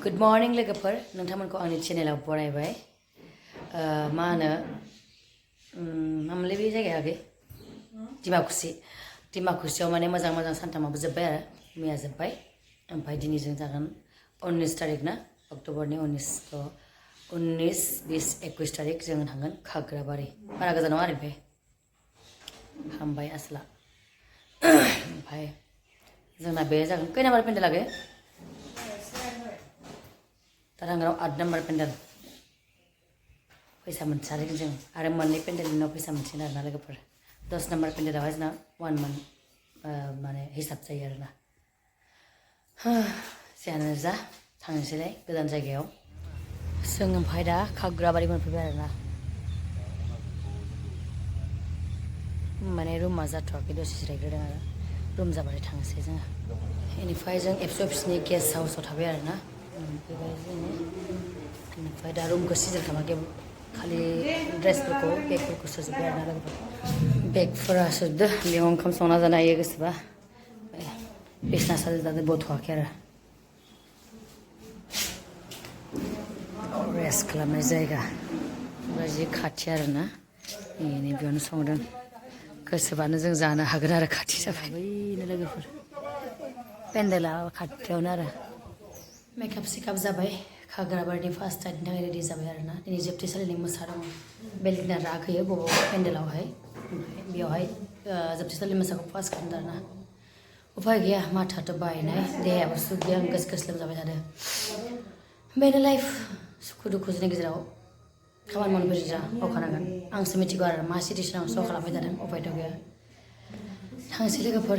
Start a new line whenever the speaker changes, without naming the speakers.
Good morning लोगोफोर नोंथांमोनखौ आंनि चेनेलाव बरायबाय मा होनो मामोनलाय बे जायगाया आगै दिमाकुसियाव माने मोजां सानथामाबो जोब्बाय आरो मैया जोब्बाय ओमफ्राय दिनै जों जागोन 19 तारिख ना अक्ट'बरनि 19 20 21 तारिख जों थांगोन खाग्राबारि बारा गोजान नङा आरो हामबाय आसला ओमफ्राय जोंना बे जागोन खै नाम्बार पेन्डेल आगै तारांगाव 8 नाम्बार पेन्डेल फैसा मोनथारगोन जों आरो मोननै पेन्डेलनि उनाव फैसा मोनसिगोन आरोना लोगोफोर 10 नाम्बार पेन्डेलावहाय जोंना 1 month माने हिसाब जायो आरोना जियानो जा थांनोसैलाय गोजान जायगायाव जों ओमफ्राय दा खाग्राबारि मोनफैबाय आरोना माने रुमा जाथ'वाखै दसे जिरायग्रोदों आरो रुम जाबाथाय थांनोसै जोङो बेनिफ्राय जों एबसु अफिसनि गेस्ट हाउसाव थाबाय आरोना फैबाय जोङो बेनिफ्राय दा रुमखौ सिजोल खालामाखै खालि ड्रेसफोरखौ बेगफोरखौ सुजोब्बाय आरोना लोगोफोर बेगफोरा सुजोबदो बेयाव ओंखाम संना जानो हायो गोसोबा बिसना साजायजानो बथ'वाखै आरो रेस्ट खालामनाय जायगा जि खाथि आरोना नै बेयावनो संदों गोसोबानो जों जानो हागोन आरो खाथि जाबाय बैनो लोगोफोर पेन्डेला खाथियावनो आरो मेकआप सेकआप जाबाय खाग्राबारिनि फार्स्ट टाइमनि थाखाय रेडि जाबाय आरोना दिनै जोबथेसालिनि मोसादों बेलेगना राखैयो बबावबा पेन्डेलावहाय ओमफ्राय बेयावहाय जोबथेसालि मोसाखौ फार्स्ट खालामदों आरोना उफाय गैया माथाथ' बायनाय देहायाबो सुख गैया आं गोस लोमजाबाय थादों बेनो लाइफ सुखु दुखुनि गेजेराव खामानि मावनो मावखानांगोन आंसो मिथिगौ आरो मा सिटुएसनाव स' खालामबाय थादों उफायथ' गैया थांसै लोगोफोर